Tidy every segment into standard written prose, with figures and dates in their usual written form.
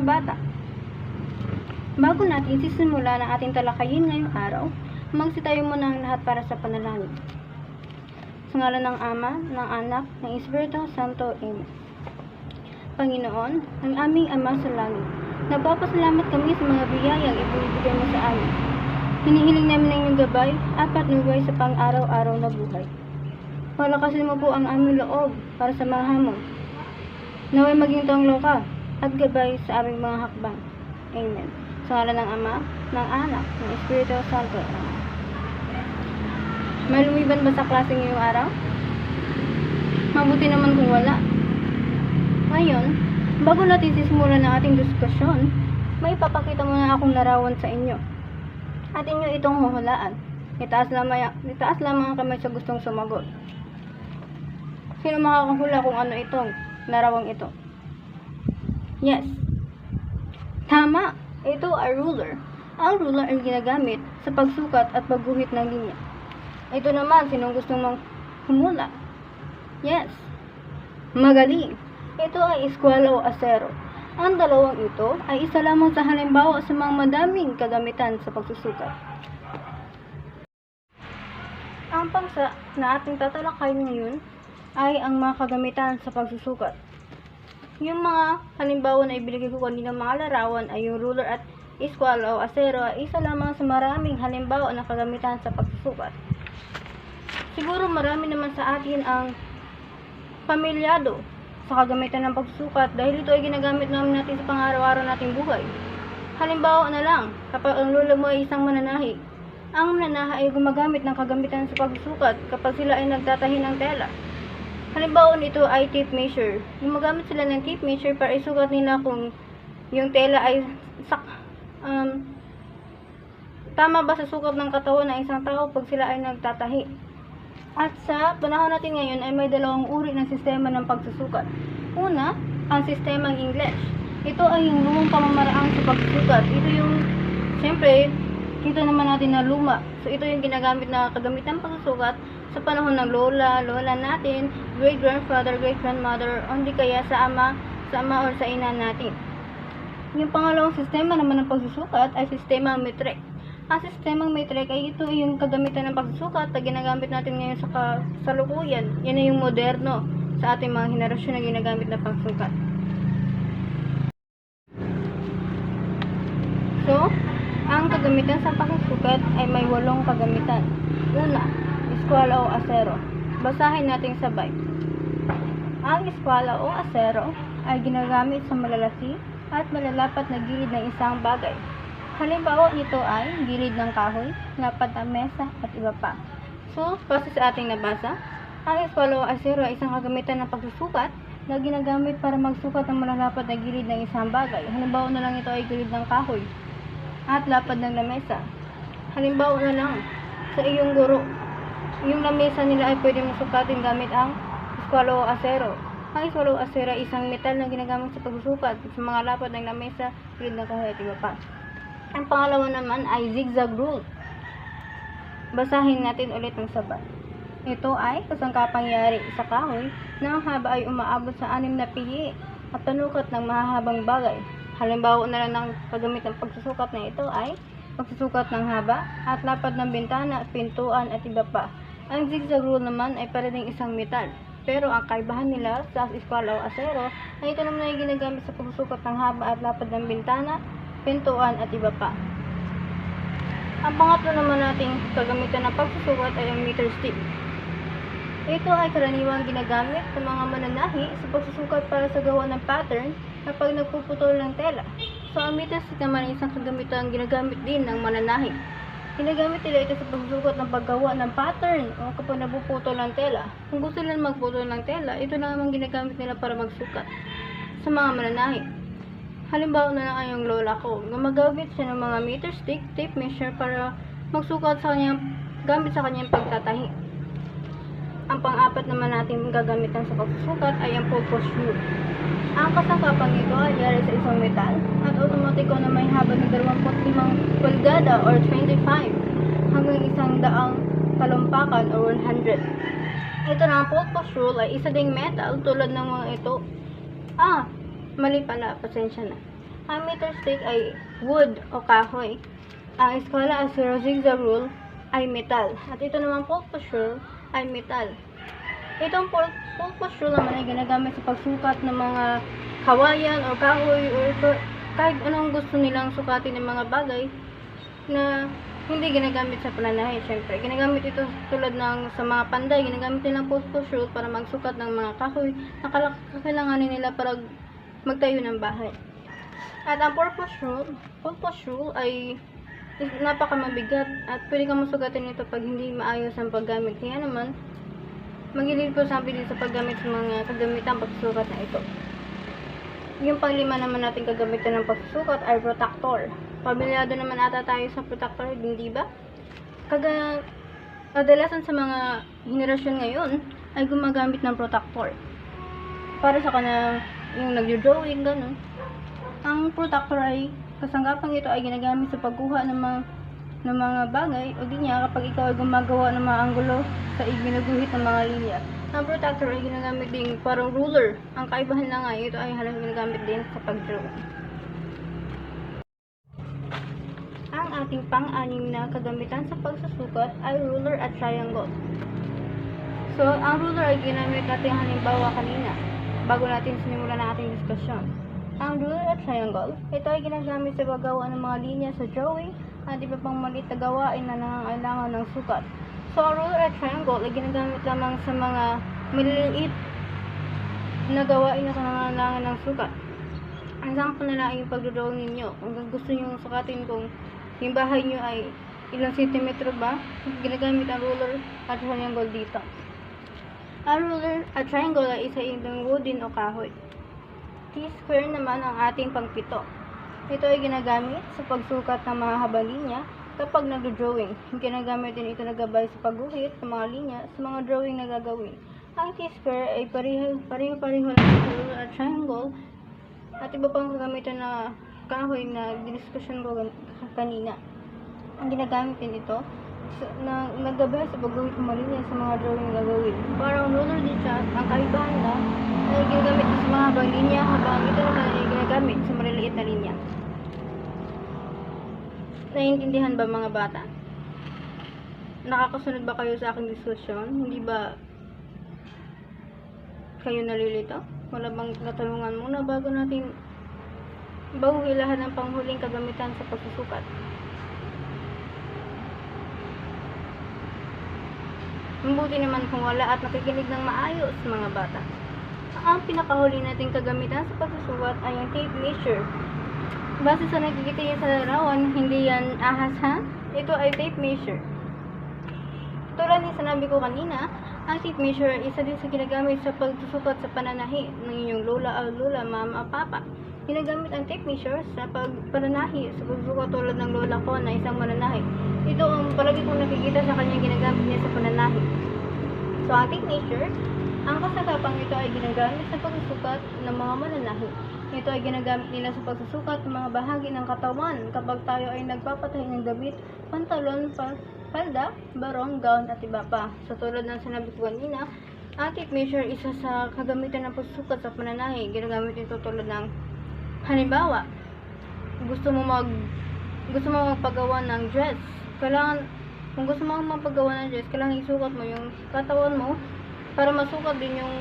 bata. Bago natin sisimula ng ating talakayin ngayong araw, magsitayo muna ang lahat para sa panalangin. Sa ngalan ng Ama, ng Anak, ng Espiritu Santo, Amen. Panginoon, ang aming Ama sa langit, nagpapasalamat kami sa mga biyayang ibinibigay mo sa amin. Hinihiling namin ang inyong gabay at patnubay sa pang-araw-araw na buhay. Palakasin mo po ang aming loob para sa mga hamon. Naway maging tangloka at gabay sa aming mga hakbang. Amen. Sa ngalan ng Ama, ng Anak, ng Espiritu Santo. Amen. May lumiban ba sa klase ngayong araw? Mabuti naman kung wala. Ngayon, bago natin sisimulan ang ating diskusyon, may ipapakita muna akong larawan sa inyo. At inyo itong huhulaan. Itaas lamang ang kamay sa gustong sumagot. Sino makakahula kung ano itong larawang ito? Yes. Tama! Ito ay ruler. Ang ruler ay ginagamit sa pagsukat at pagguhit ng linya. Ito naman, sinong gustong humula? Yes. Magaling! Ito ay eskwela o asero. Ang dalawang ito ay isa lamang sa halimbawa sa mga madaming kagamitan sa pagsusukat. Ang pangsa na ating tatalakayin ngayon ay ang mga kagamitan sa pagsusukat. Yung mga halimbawa na ibigay ko kanina mga larawan ay yung ruler at eskwela o asero ay isa lamang sa maraming halimbawa na kagamitan sa pagsusukat. Siguro marami naman sa atin ang pamilyado sa kagamitan ng pagsusukat dahil ito ay ginagamit namin natin sa pang-araw-araw nating buhay. Halimbawa na lang, kapag ang lola mo ay isang mananahi, ang mananahi ay gumagamit ng kagamitan sa pagsusukat kapag sila ay nagtatahi ng tela. Halimbawa nito ay tape measure. Gumagamit sila ng tape measure para isukat nila kung yung tela ay tama ba sa sukat ng katawan ng isang tao pag sila ay nagtatahi. At sa panahon natin ngayon ay may dalawang uri ng sistema ng pagsusukat. Una, ang sistemang English. Ito ay yung lumang pamamaraan sa pagsusukat. Ito yung, siyempre, kita naman natin na luma. So, ito yung ginagamit na kagamitan pagsusukat sa panahon ng lola natin, great-grandfather, great-grandmother, o hindi kaya sa ama or sa ina natin. Yung pangalawang sistema naman ng pagsusukat ay sistemang metric. Ang sistemang metric ay ito yung kagamitan ng pagsusukat na ginagamit natin ngayon sa kasalukuyan. Yan ay yung moderno sa ating mga henerasyon na ginagamit na pagsukat. So, ang kagamitan sa pagsusukat ay may 8 kagamitan. Una, eskwela o asero. Basahin natin sabay. Ang eskwela o asero ay ginagamit sa malalaki at malalapat na gilid ng isang bagay. Halimbawa nito ay gilid ng kahoy, lapat ng mesa, at iba pa. So, base sa ating nabasa, ang eskwela o asero ay isang kagamitan ng pagsusukat na ginagamit para magsukat ng malalapat na gilid ng isang bagay. Halimbawa na lang ito ay gilid ng kahoy at lapad ng lamesa. Halimbawa na lang sa iyong guro, yung lamesa nila ay pwede mong sukatin gamit ang eskwela o asero. Ang eskwela o asero ay isang metal na ginagamit sa pagsusukat sa mga lapad ng lamesa, gilid ng kahoy at iba pa. Ang pangalawa naman ay zigzag rule. Basahin natin ulit ng sabay. Ito ay kasangkapang yari sa kahoy na ang haba ay umaabot sa 6 na pihi at panukat ng mahahabang bagay. Halimbawa na lang ng paggamit ng pagsusukat na ito ay pagsusukat ng haba at lapad ng bintana, pintuan at iba pa. Ang zigzag rule naman ay para ding isang metal. Pero ang kaibahan nila sa eskwela o asero ay ito naman ay ginagamit sa pagsusukat ng haba at lapad ng bintana, pintuan at iba pa. Ang pangatlo naman nating kagamitan ng pagsusukat ay ang meter stick. Ito ay karaniwang ginagamit sa mga mananahi sa pagsusukat para sa gawa ng pattern kapag nagpuputol ng tela. So, ang meter stick naman ay isang kagamitan ginagamit din ng mananahi. Ginagamit nila ito sa pagsusukat ng paggawa ng pattern o kapag nagpuputol ng tela. Kung gusto nila magputol ng tela, ito na naman ginagamit nila para magsukat sa mga mananahi. Halimbawa na lang ay yung lola ko. Gumagamit siya ng mga meter stick, tape measure para magsukat sa kanyang gamit sa kanyang pagtatahi. Ang pang-apat naman natin gagamitan sa pagsusukat ay ang purpose rule. Ang kasangkapang ito ay yari sa isang metal at automatiko na may haba ng 25 pulgada or 25 hanggang 100 talampakan or 100. Ito na ang purpose rule ay isa ding metal tulad ng mga ito. Mali pala, pasensya na. Ang meter stick ay wood o kahoy. Ang skala at zigzag rule ay metal. At ito naman pulpos rule ay metal. Itong pulpos rule naman ay ginagamit sa pagsukat ng mga kawayan o kahoy o kahit anong gusto nilang sukatin ng mga bagay na hindi ginagamit sa pananahe. Siyempre, ginagamit ito tulad ng sa mga panday, ginagamit nilang pulpos rule para magsukat ng mga kahoy na kakailanganin nila para magtayo ng bahay. At ang pulpos rule ay napakamabigat at pwede kang masugatin ito pag hindi maayos ang paggamit. Kaya naman, magiging sabi din sa paggamit sa mga kagamitan pagsusukat na ito. Yung panglima naman natin kagamitan ng pagsusukat ay protractor. Pamilyado naman ata tayo sa protractor, hindi ba? Kadalasan sa mga henerasyon ngayon ay gumagamit ng protractor. Para sa kanang yung nagdo-drawing, ganun. Ang protractor ay kasanggapang ito ay ginagamit sa pagkuha ng mga bagay o di niya kapag ikaw ay gumagawa ng mga anggulo sa ginuguhit ng mga linya. Ang protractor ay ginagamit din parang ruler. Ang kaibahan lang ay ito ay halos ginagamit din sa pag-drawing. Ang ating pang-anim na kagamitan sa pagsusukat ay ruler at triangle. So, ang ruler ay ginamit natin halimbawa kanina bago natin sinimulan ang ating diskusyon. Ang ruler at triangle, ito ay ginagamit sa paggawa ng mga linya sa drawing at iba pang maliit na gawain na nangangailangan ng sukat. So, ang ruler at triangle ay ginagamit lamang sa mga maliliit na gawain na nangangailangan ng sukat. Ang example na lang yung pagdodrawing ninyo. Kung gusto nyo sukatin kung yung bahay nyo ay ilang sentimetro ba, ginagamit ang ruler at triangle dito. Ang ruler at triangle ay isa itong wooden o kahoy. T-square naman ang ating pangpito. Ito ay ginagamit sa pagsukat ng mga habang linya kapag nagdo-drawing. Ginagamit din ito na gabay sa pagguhit ng mga linya sa mga drawing na gagawin. Ang T-square ay pareho-pareho lang sa ruler at triangle at iba pang gagamitan na kahoy na diniskusyon ko kanina. Ang ginagamit din ito na naggabay sa pagguhit ng mga linya sa mga drawing na gagawin. Parang ruler din siya, ang kaibahan na ay ginagamit sa mga habang linya habang ito naman ay ginagamit sa maliliit na linya. Naiintindihan ba mga bata? Nakakasunod ba kayo sa aking diskusyon? Hindi ba kayo nalilito? Wala bang katanungan muna bago hilahan ng panghuling kagamitan sa pagsusukat? Mabuti naman kung wala at nakikinig ng maayos mga bata. Ang pinakahuli nating kagamitan sa pagsusukat ay ang tape measure. Base sa nakikita niya sa larawan, hindi yan ahas ha? Ito ay tape measure. Tulad ng sinabi ko kanina, ang tape measure ay isa din sa ginagamit sa pagsusukat sa pananahi ng inyong lola o lola, mama o papa. Ginagamit ang tape measure sa pananahi sa pagsusukat tulad ng lola ko na isang mananahi. Ito ang palagi kong nakikita sa kanya ginagamit niya sa pananahi. So, ang tape measure, ang kasagapang ito ay ginagamit sa pagsusukat ng mga mananahi. Ito ay ginagamit nila sa pagsusukat ng mga bahagi ng katawan kapag tayo ay nagpapatay ng damit, pantalon, palda, barong, gown at iba pa. So tulad ng sinabi ko kanina, ang tape measure isa sa kagamitan ng pagsusukat sa pananahi. Ginagamit ito tulad ng halimbawa, gusto mo magpagawa ng dress. Kung gusto mo magpagawa ng dress, kailangan isukat mo yung katawan mo para masukat din yung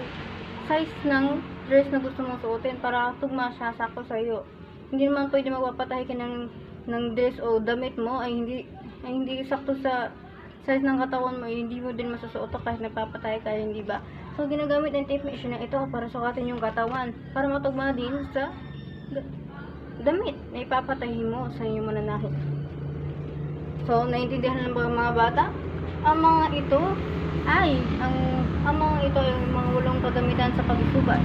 size ng dress na gusto mong suotin para tugma siya sakto sa iyo. Hindi naman pwede magpapatay ka ng dress o damit mo ay hindi sakto sa size ng katawan mo, hindi mo din masusuot kahit nagpapatay ka, hindi ba? So ginagamit ang tape measure na ito para sukatin yung katawan para matugma din sa damit na ipapatahin mo sa inyong mananahi. So naiintindihan na ba mga bata? Ang mga ito ay mga walong kagamitan sa pagsusukat.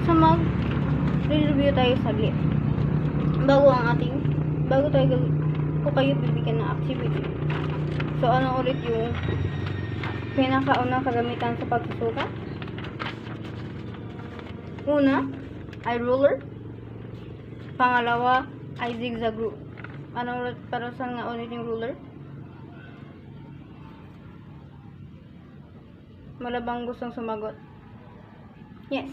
So mag-review tayo saglit. Bago kayo bibigyan ng activity. So ano ulit yung pinakaunang kagamitan sa pagsusukat? Una ay ruler. Pangalawa ay zigzag rule. Ano ulit para saan nga ulit yung ruler? Malabang gustong sumagot. Yes.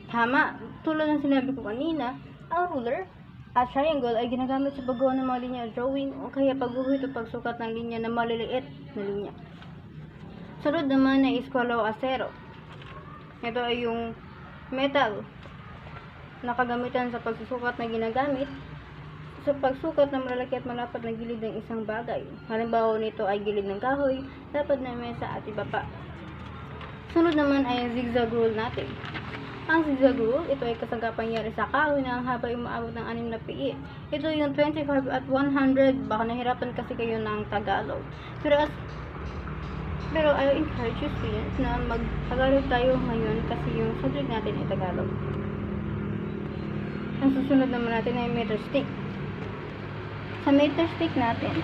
Tama. Tulad ng sinabi ko kanina, Ang ruler at triangle ay ginagamit sa paggawa ng mga linya drawing o kaya pagguhit o pagsukat ng linya na maliliit na linya. Sunod naman ay eskwela o asero. Ito ay yung metal na kagamitan sa pagsusukat na ginagamit sa pagsukat ng malalaki at malapad na gilid ng isang bagay. Halimbawa nito ay gilid ng kahoy, lapad na mesa at iba pa. Sunod naman ay ang zigzag rule natin. Ang zigzag rule, ito ay kasangkapang pangyari sa kahoy na ang haba ay umaabot ng 6 na pii. Ito yung 25 at 100, baka nahirapan kasi kayo ng Tagalog. Pero I encourage you students na mag-Tagalog tayo ngayon kasi yung subject natin ay Tagalog. Ang susunod naman natin ay meter stick. Sa meter stick natin,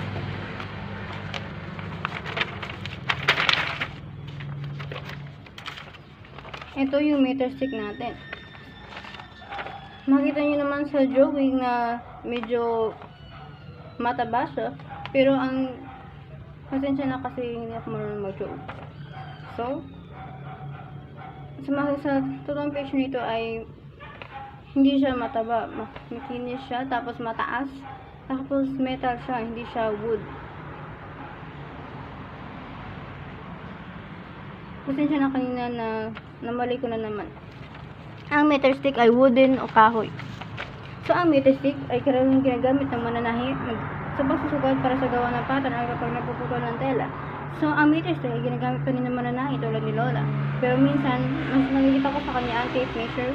ito yung meter stick natin. Makita nyo naman sa drawing na medyo mataba siya, pero ang pasensya na kasi hindi ako marunong mag-draw. So, sa totoong page nito ay hindi siya mataba, makinis siya, tapos mataas, tapos metal siya, hindi siya wood. Pasensya na kanina na namali ko na naman. Ang meter stick ay wooden o kahoy. So, ang meter stick ay karaniwang ginagamit ng mananahi sa pagsusukat para sa gawa ng pattern o kapag nagpuputol ng tela. So, ang meter stick ay ginagamit pa rin ng mananahi tulad ni Lola. Pero minsan, mas nakikita ko sa kanya ang tape measure,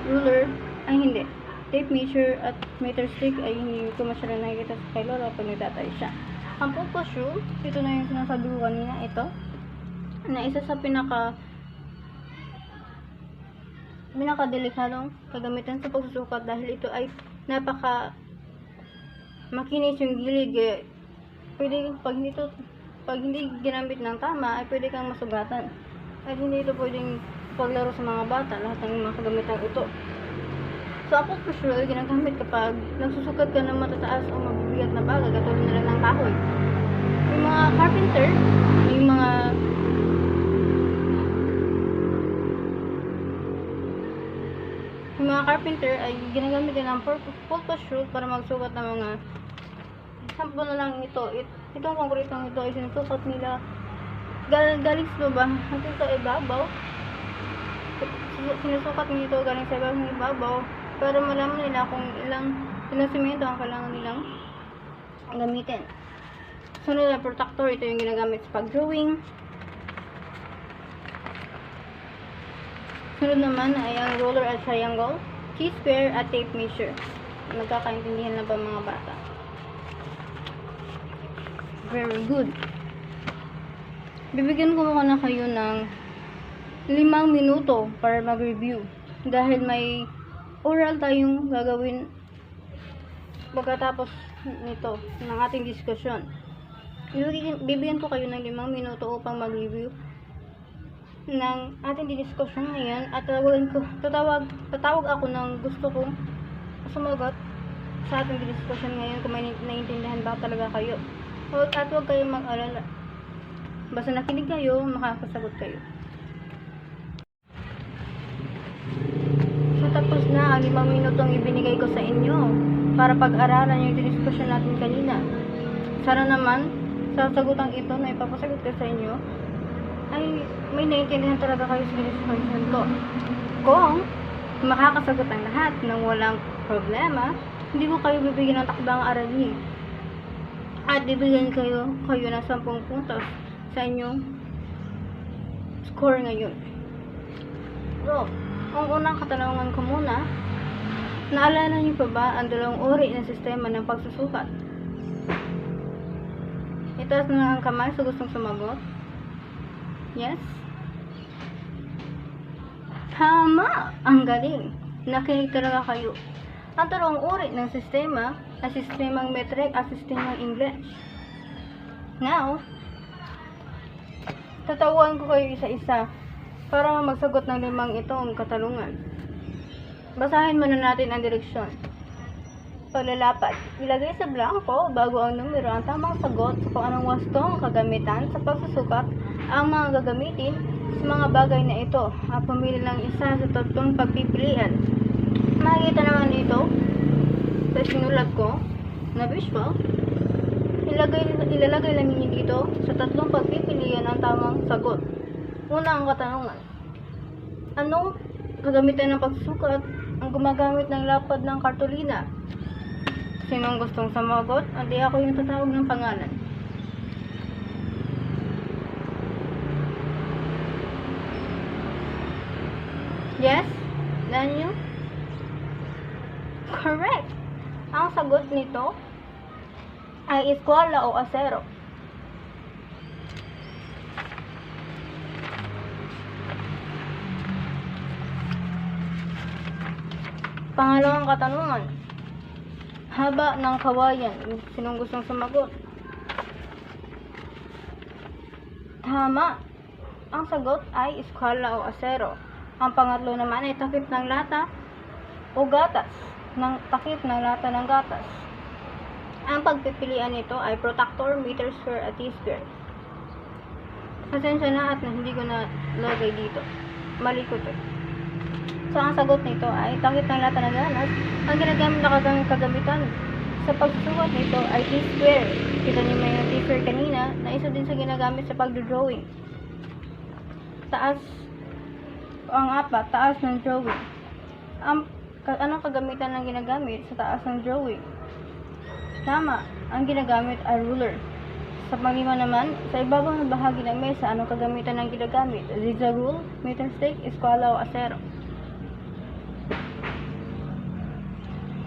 ruler, ay hindi. Tape measure at meter stick ay hindi ko masyadong nakikita sa kay Lola pag nagtatay siya. Ang focus rule, ito na yung sinasabi ko kanina, ito, na isa sa pinakadelikadong kagamitan sa pagsusukat dahil ito ay makinis yung gilid. Pwede, pag hindi ginamit ng tama, ay pwede kang masugatan. At hindi ito pwedeng paglaro sa mga bata, lahat ng mga kagamitan ito. So, ang focus rule ay ginagamit kapag nagsusukat ka ng matataas o mabibigat na bagay, katulad nila ng kahoy. Yung mga carpenter, yung mga carpenter ay ginagamit din ang focus rule para magsukat ng mga sample na lang ito. Itong konkretong ito ay sinusukat nila galing sa baba hanggang sa ibabaw. Sinusukat nito galing sa ibabaw para malaman nila kung ilang simento ang kailangan nilang gamitin. Sunod na protractor, ito yung ginagamit sa pag-drawing. Sunod naman ay ang ruler at triangle, T-square at tape measure. Nagkakaintindihan na ba mga bata? Very good. Bibigyan ko muna kayo ng 5 minuto para mag-review. Dahil may oral tayong gagawin pagkatapos nito ng ating discussion. Bibigyan ko kayo ng 5 minuto upang mag-review ng ating discussion ngayon at tatawag ako ng gusto kong sumagot sa ating discussion ngayon kung may naiintindihan ba talaga kayo. At huwag kayong mag-alala. Basta nakinig kayo, makakasagot kayo. So, tapos na ang 5 minutong ibinigay ko sa inyo para pag-aralan yung discussion natin kanina. Sana naman, sa sagutang ito na ipapasagot ko sa inyo, ay may naiintindihan talaga kayo sa discussion ko. Kung makakasagot ang lahat ng walang problema, hindi ko kayo bibigyan ng takdang aralin. At bibigyan kayo ng 10 puntos sa inyong score ngayon. So, ang unang katanungan ko muna, naalala niyo pa ba ang 2 uri ng sistema ng pagsusukat? Itaas na ang kamay sa gustong sumagot. Yes? Tama! Ang galing! Nakinig talaga kayo. Ang 2 uri ng sistema ay sistemang metric at sistemang English. Now, tatawan ko kayo isa-isa para magsagot ng 5 itong katanungan. Basahin muna natin ang direksyon. Paglalapat. Ilagay sa blanco bago ang numero ang tamang sagot sa kung anong wastong kagamitan sa pagsusukat ang mga gagamitin sa mga bagay na ito. Pumili ng isa sa 3 pagpipilian. Makikita naman dito sa sinulat ko na visual, ilalagay lang ninyo dito sa tatlong pagpipilian ang tamang sagot. Una ang katanungan. Anong kagamitan ng pagsusukat ang gumagamit ng lapad ng kartolina? Sinong gustong sumagot? Hindi ako yung tatawag ng pangalan. Yes? Daniel? Correct! Ang sagot nito ay eskwela o asero. Pangalawang katanungan. Haba ng kawayan. Sinong gustong sumagot? Tama. Ang sagot ay eskwela o asero. Ang pangatlo naman ay takip ng lata o gatas. Takip ng lata ng gatas. Ang pagpipilian nito ay protractor, meter square at T-square. Pasensya na at hindi ko na lagay dito. Mali ko to. So, ang sagot nito ay takip ng lata ng gatas. Ang ginagamit na kagamitan sa pagsusukat nito ay T-square. Kita niyo may T-square kanina na isa din sa ginagamit sa pagdodrawing. Ang apat, taas ng drawing. Anong kagamitan ng ginagamit sa taas ng drawing? Tama, ang ginagamit ay ruler. Sa panglima naman, sa ibabaw ng bahagi ng mesa, anong kagamitan ng ginagamit? Zigzag rule, meter stick, eskwela o asero.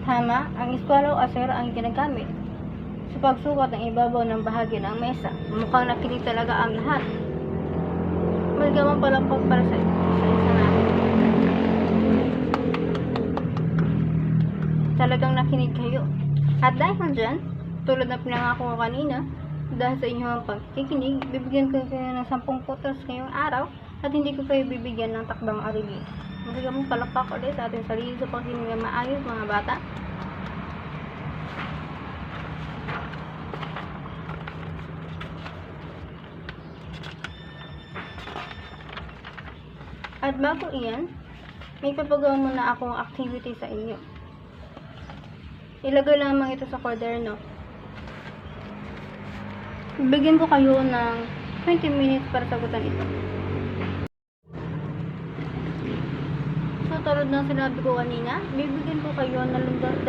Tama, ang eskwela o asero ang ginagamit sa pagsukat ng ibabaw ng bahagi ng mesa. Mukhang nakinig talaga ang lahat. Magawang palakpak para sa isa natin. Talagang nakinig kayo. At dahil dyan, tulad na pinangako ko kanina, dahil sa inyong pagkikinig, bibigyan ko kayo ng 10 putos ngayong araw at hindi ko kayo bibigyan ng takdang aralin. Magawang palakpak ulit sa ating sarili sa pagkikinig na maayos, mga bata. At bago iyan, may papagawa muna akong activity sa inyo. Ilagay lamang ito sa kwaderno. Bigyan ko kayo ng 20 minutes para sagutan ito. So, tulad ng sinabi ko kanina, bibigyan ko kayo ng 20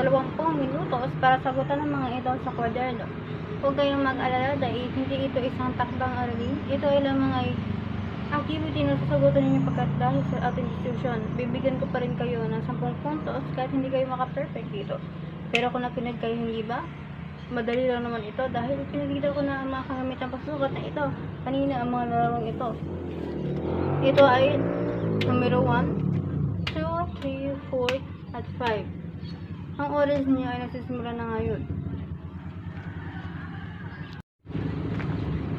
minutos para sagutan ang mga ito sa kwaderno. Huwag kayong mag-alala dahil hindi ito isang takdang aralin. Ito ay lamang ay activity na sasagutan ninyo pagkat dahil sa ating institution, bibigyan ko pa rin kayo ng 10 puntos kahit hindi kayo maka-perfect dito. Pero kung nakinig kayo, hindi ba? Madali lang naman ito dahil pinagdito ko na ang mga kagamitan pagsukat na ito. Kanina ang mga larawang ito. Ito ay numero 1, 2, 3, 4, at 5. Ang oras niyo ay nagsisimula na ngayon.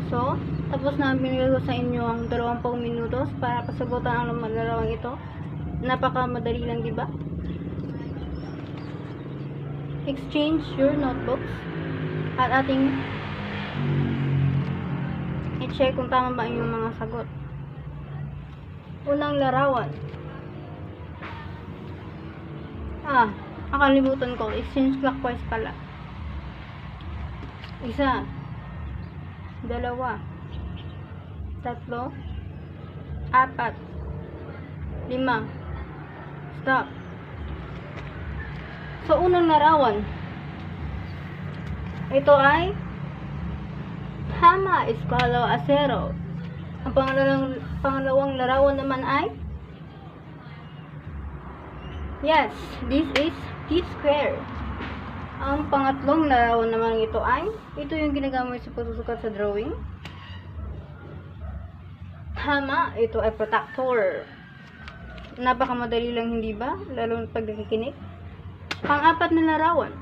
So, tapos na binigay ko sa inyo ang 20 minutos para pasagutan ang larawang ito. Napakamadali lang, di ba? Exchange your notebooks at ating i-check kung tama ba yung mga sagot. Unang larawan. Nakalimutan ko. Exchange clockwise pala. 1, 2, 3, 4, 5. Stop. So, unang larawan. Ito ay tama, eskwela o asero. Ang pangalawang larawan naman ay yes, this is T-square. Ang pangatlong larawan naman ito ay ito yung ginagamit sa pagsusukat sa drawing. Tama, ito ay protractor. Napakamadali lang, hindi ba? Lalo pag nakikinig. Pang-apat na larawan.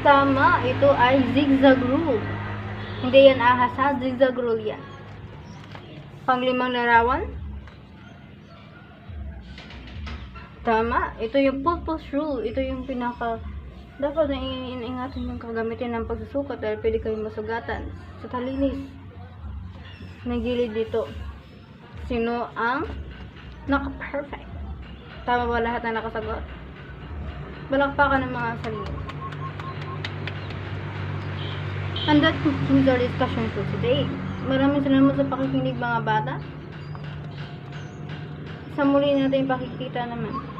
Tama, ito ay zigzag rule. Hindi yan ahas ha, zigzag rule yan. Pang-limang larawan. Tama, ito yung purpose rule. Ito yung dapat na iingatan yung kagamitin ng pagsusukat dahil pwede kayong masugatan sa talinis na gilid dito. Sino ang naka-perfect? Tama ba lahat na nakasagot? balakpakan ng mga sarili. And that concludes our discussion for today. Maraming salamat sa pakikinig mga bata. Sa muli natin pakikita naman.